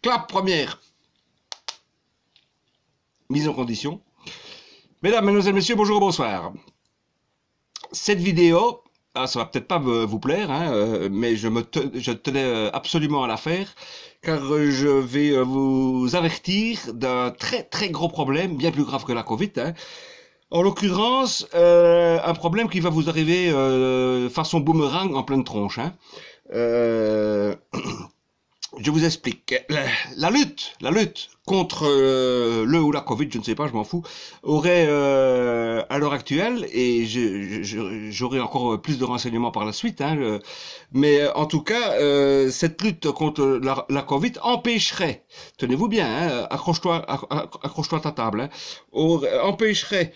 Clap, première. Mise en condition. Mesdames, mesdemoiselles, messieurs, bonjour, bonsoir. Cette vidéo, ça va peut-être pas vous plaire, hein, mais je tenais absolument à la faire, car je vais vous avertir d'un très très gros problème, bien plus grave que la Covid, hein. En l'occurrence, un problème qui va vous arriver façon boomerang en pleine tronche, hein. Je vous explique. La lutte contre le ou la Covid, je ne sais pas, je m'en fous, aurait à l'heure actuelle, et j'aurai encore plus de renseignements par la suite, hein, mais en tout cas, cette lutte contre la Covid empêcherait, tenez-vous bien, hein, accroche-toi à ta table, hein, empêcherait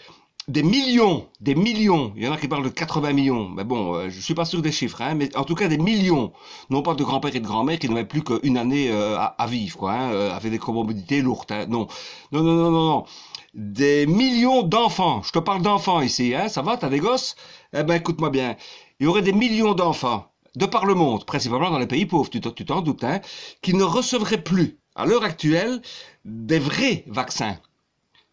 des millions, il y en a qui parlent de 80 millions, mais bon, je suis pas sûr des chiffres, hein, mais en tout cas des millions, non pas de grands-pères et de grand-mères qui n'avaient plus qu'une année à vivre, quoi, hein, avec des comorbidités lourdes, hein, non, des millions d'enfants, je te parle d'enfants ici, hein, ça va, t'as des gosses? Eh ben écoute-moi bien, il y aurait des millions d'enfants, de par le monde, principalement dans les pays pauvres, tu t'en doutes, hein, qui ne recevraient plus, à l'heure actuelle, des vrais vaccins.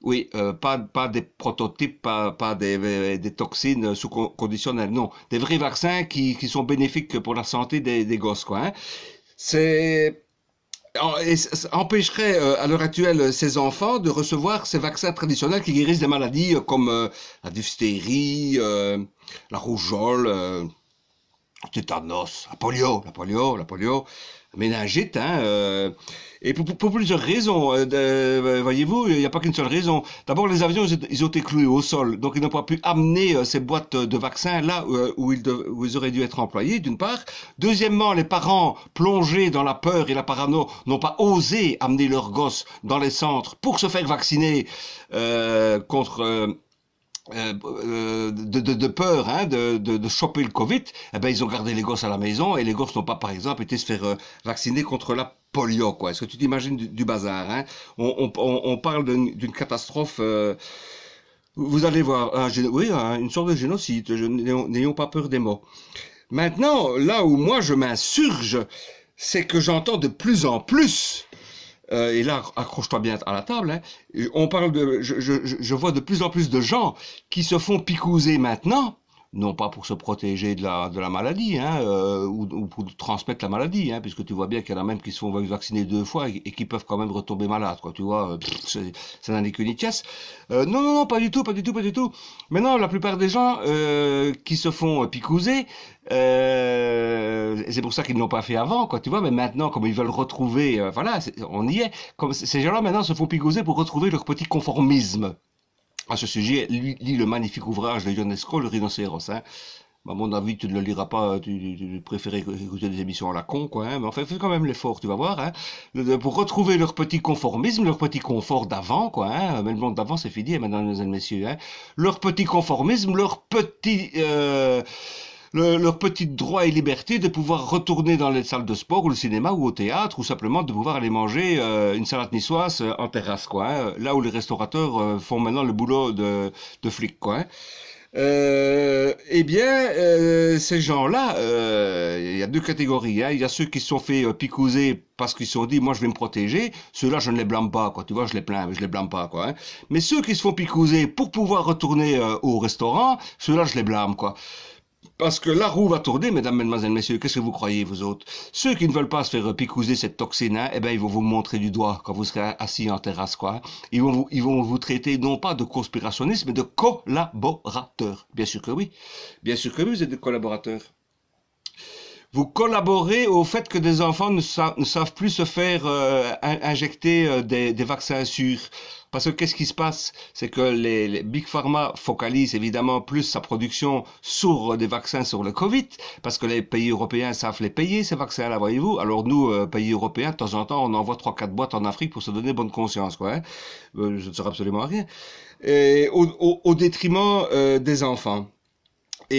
Oui, pas des prototypes, pas des toxines sous conditionnelles, non. Des vrais vaccins qui sont bénéfiques pour la santé des gosses, quoi, hein. C'est, ça empêcherait à l'heure actuelle ces enfants de recevoir ces vaccins traditionnels qui guérissent des maladies comme la diphtérie, la rougeole, le tétanos, la polio, méningite, hein, et pour plusieurs raisons. Voyez-vous, il n'y a pas qu'une seule raison. D'abord, les avions, ils ont été cloués au sol, donc ils n'ont pas pu amener ces boîtes de vaccins là où ils auraient dû être employés, d'une part. Deuxièmement, les parents, plongés dans la peur et la parano, n'ont pas osé amener leurs gosses dans les centres pour se faire vacciner contre... de peur, hein, de choper le Covid, eh ben ils ont gardé les gosses à la maison et les gosses n'ont pas, par exemple, été se faire vacciner contre la polio, quoi. Est-ce que tu t'imagines du bazar, hein? On parle d'une catastrophe. Vous allez voir, oui, une sorte de génocide. N'ayons pas peur des mots. Maintenant, là où moi je m'insurge, c'est que j'entends de plus en plus. Et là, accroche-toi bien à la table, hein. On parle je vois de plus en plus de gens qui se font picouser maintenant, non pas pour se protéger de la maladie, hein, ou pour transmettre la maladie, hein, puisque tu vois bien qu'il y en a même qui se font vacciner 2 fois et qui peuvent quand même retomber malades, quoi. Tu vois, ça n'en est qu'une pièce. Non, pas du tout. Maintenant, la plupart des gens qui se font picouser, c'est pour ça qu'ils ne l'ont pas fait avant, quoi, tu vois, mais maintenant, comme ils veulent retrouver, voilà, on y est, comme ces gens-là maintenant se font picouser pour retrouver leur petit conformisme. À ce sujet, lis le magnifique ouvrage de Ionesco, Le Rhinocéros, hein. À mon avis, tu ne le liras pas, tu préférais écouter des émissions à la con, quoi, hein, mais enfin, fais quand même l'effort, tu vas voir, hein, pour retrouver leur petit conformisme, leur petit confort d'avant, quoi, hein, mais le monde d'avant, c'est fini, mesdames et messieurs, hein, leur petit conformisme, leur petit droit et liberté de pouvoir retourner dans les salles de sport ou le cinéma ou au théâtre ou simplement de pouvoir aller manger une salade niçoise en terrasse, quoi, hein, là où les restaurateurs font maintenant le boulot de flics, quoi, hein. Eh bien, ces gens-là, il y a deux catégories, hein. Il y a ceux qui se sont fait picouser parce qu'ils se sont dit, moi je vais me protéger. Ceux-là, je ne les blâme pas, quoi. Tu vois, je les plains, mais je les blâme pas, quoi, hein. Mais ceux qui se font picouser pour pouvoir retourner au restaurant, ceux-là, je les blâme, quoi. Parce que la roue va tourner, mesdames, mesdemoiselles, messieurs. Qu'est-ce que vous croyez, vous autres? Ceux qui ne veulent pas se faire picouser cette toxine, hein, eh ben, ils vont vous montrer du doigt quand vous serez assis en terrasse, quoi. Ils vont vous traiter non pas de conspirationnistes, mais de collaborateurs. Bien sûr que oui. Bien sûr que oui, vous êtes des collaborateurs. Vous collaborez au fait que des enfants ne savent plus se faire injecter des vaccins sûrs. Parce que qu'est-ce qui se passe? C'est que les Big Pharma focalisent évidemment plus sa production sur des vaccins sur le Covid, parce que les pays européens savent les payer, ces vaccins-là, voyez-vous. Alors nous, pays européens, de temps en temps, on envoie 3-4 boîtes en Afrique pour se donner bonne conscience, quoi, hein. Je ne sais absolument rien. Et au détriment des enfants. Et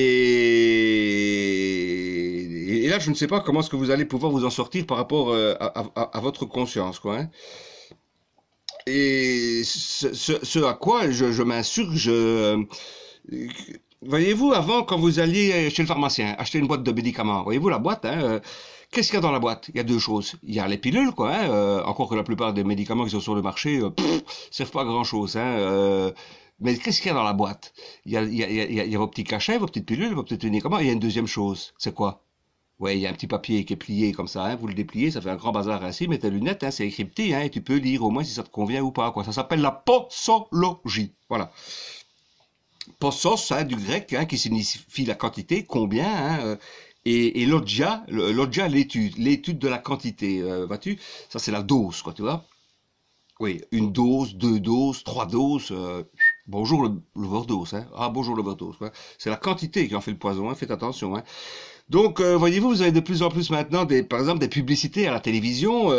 là, je ne sais pas comment est-ce que vous allez pouvoir vous en sortir par rapport à votre conscience, quoi, hein. Et ce à quoi je m'insurge, voyez-vous, avant, quand vous alliez chez le pharmacien acheter une boîte de médicaments, voyez-vous la boîte, hein, qu'est-ce qu'il y a dans la boîte? Il y a deux choses. Il y a les pilules, quoi. Hein, encore que la plupart des médicaments qui sont sur le marché servent pas à grand-chose. Hein, mais qu'est-ce qu'il y a dans la boîte? Il y a vos petits cachets, vos petites pilules, vos petits médicaments. Et il y a une deuxième chose. C'est quoi? Ouais, il y a un petit papier qui est plié comme ça. Hein, vous le dépliez, ça fait un grand bazar ainsi. Mais tes lunettes, hein, c'est écrit, hein, et tu peux lire au moins si ça te convient ou pas. Quoi. Ça s'appelle la posologie. Voilà. Possos, hein, du grec, hein, qui signifie la quantité, combien, hein, et logia, logia l'étude de la quantité, vois-tu? Ça c'est la dose, quoi, tu vois? Oui, une dose, deux doses, trois doses. Bonjour l'overdose, hein. Ah bonjour l'overdose, quoi. C'est la quantité qui en fait le poison, hein, faites attention, hein. Donc, voyez-vous, vous avez de plus en plus maintenant, par exemple, des publicités à la télévision,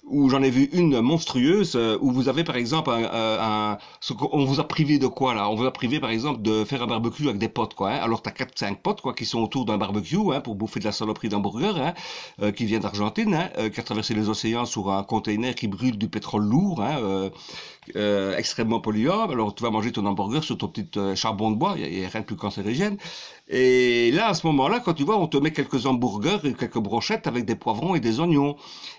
où j'en ai vu une monstrueuse, où vous avez, par exemple, on vous a privé de quoi, là? On vous a privé, par exemple, de faire un barbecue avec des potes, quoi. Hein. Alors, t'as 4-5 potes, quoi, qui sont autour d'un barbecue, hein, pour bouffer de la saloperie d'hamburger, hein, qui vient d'Argentine, hein, qui a traversé les océans sur un container qui brûle du pétrole lourd, hein, extrêmement polluant. Alors, tu vas manger ton hamburger sur ton petit charbon de bois, il y a rien de plus cancérigène. Et là, à ce moment-là, quand tu vois, on te met quelques hamburgers et quelques brochettes avec des poivrons et des oignons.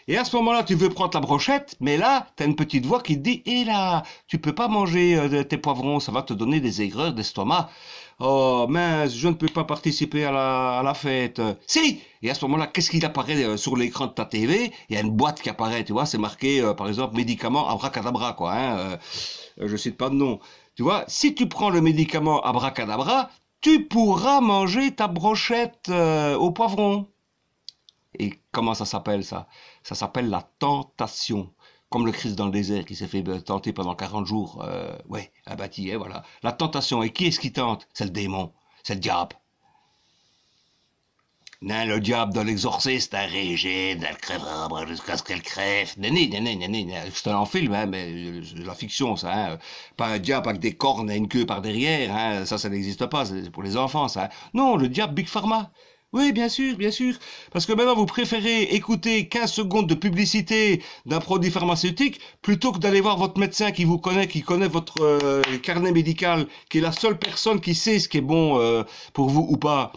Et à ce moment-là, tu veux prendre la brochette, mais là, t'as une petite voix qui te dit, hé là, tu peux pas manger tes poivrons, ça va te donner des aigreurs d'estomac. Oh mince, je ne peux pas participer à la fête. Si! Et à ce moment-là, qu'est-ce qui apparaît sur l'écran de ta TV? Il y a une boîte qui apparaît, tu vois, c'est marqué, par exemple, médicament abracadabra, quoi. Hein, je cite pas de nom. Tu vois, si tu prends le médicament abracadabra, tu pourras manger ta brochette au poivron. Et comment ça s'appelle ça? Ça s'appelle la tentation. Comme le Christ dans le désert qui s'est fait tenter pendant 40 jours. Ouais, abattu, hein, voilà. La tentation. Et qui est-ce qui tente? C'est le démon. C'est le diable. Non, le diable de l'exorciste, un régime, elle crèvera jusqu'à ce qu'elle crève. C'est un film, hein, mais la fiction, ça. Hein. Pas un diable avec des cornes et une queue par derrière. Hein. Ça n'existe pas. C'est pour les enfants, ça. Non, le diable Big Pharma. Oui, bien sûr, bien sûr. Parce que maintenant, vous préférez écouter 15 secondes de publicité d'un produit pharmaceutique plutôt que d'aller voir votre médecin qui vous connaît, qui connaît votre carnet médical, qui est la seule personne qui sait ce qui est bon pour vous ou pas.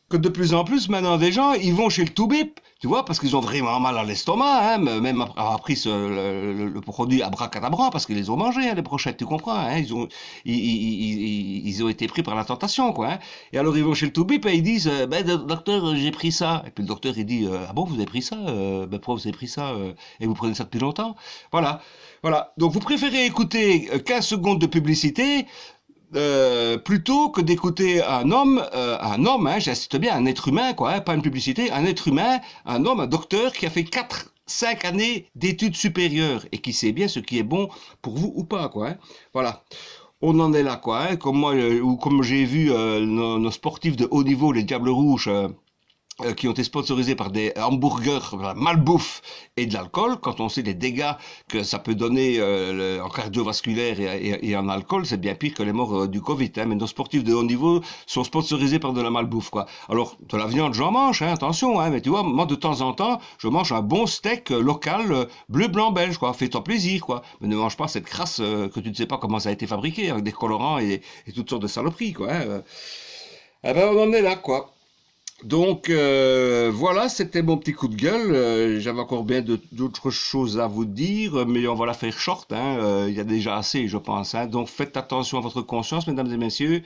Que de plus en plus, maintenant, des gens, ils vont chez le Toubib, tu vois, parce qu'ils ont vraiment mal à l'estomac, hein, même avoir pris le produit abracadabra, parce qu'ils les ont mangés, hein, les brochettes, tu comprends, hein, ils ont été pris par la tentation, quoi, hein. Et alors, ils vont chez le Toubib et ils disent, ben, docteur, j'ai pris ça. Et puis le docteur, il dit, ah bon, vous avez pris ça? Ben, pourquoi vous avez pris ça? Et vous prenez ça depuis longtemps? Voilà. Voilà. Donc, vous préférez écouter 15 secondes de publicité, plutôt que d'écouter un homme, hein, j'insiste bien, un être humain, quoi, hein, pas une publicité, un être humain, un homme, un docteur qui a fait 4-5 années d'études supérieures et qui sait bien ce qui est bon pour vous ou pas, quoi. Hein. Voilà. On en est là, quoi. Hein, comme moi, ou comme j'ai vu nos sportifs de haut niveau, les Diables Rouges. Qui ont été sponsorisés par des hamburgers malbouffe et de l'alcool, quand on sait les dégâts que ça peut donner en cardiovasculaire et en alcool, c'est bien pire que les morts du Covid. Hein. Mais nos sportifs de haut niveau sont sponsorisés par de la malbouffe, quoi. Alors, de la viande, j'en mange, hein, attention, hein, mais tu vois, moi, de temps en temps, je mange un bon steak local, bleu, blanc, belge, quoi. Fais-toi plaisir, quoi. Mais ne mange pas cette crasse que tu ne sais pas comment ça a été fabriqué, avec des colorants et toutes sortes de saloperies, quoi. Hein. Eh ben, on en est là, quoi. Donc voilà, c'était mon petit coup de gueule. J'avais encore bien d'autres choses à vous dire, mais on va la faire short. Hein. Il y a déjà assez, je pense. Hein. Donc faites attention à votre conscience, mesdames et messieurs.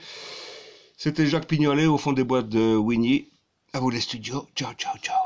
C'était Jacques Pignolet au fond des boîtes de Winnie. À vous les studios. Ciao, ciao, ciao.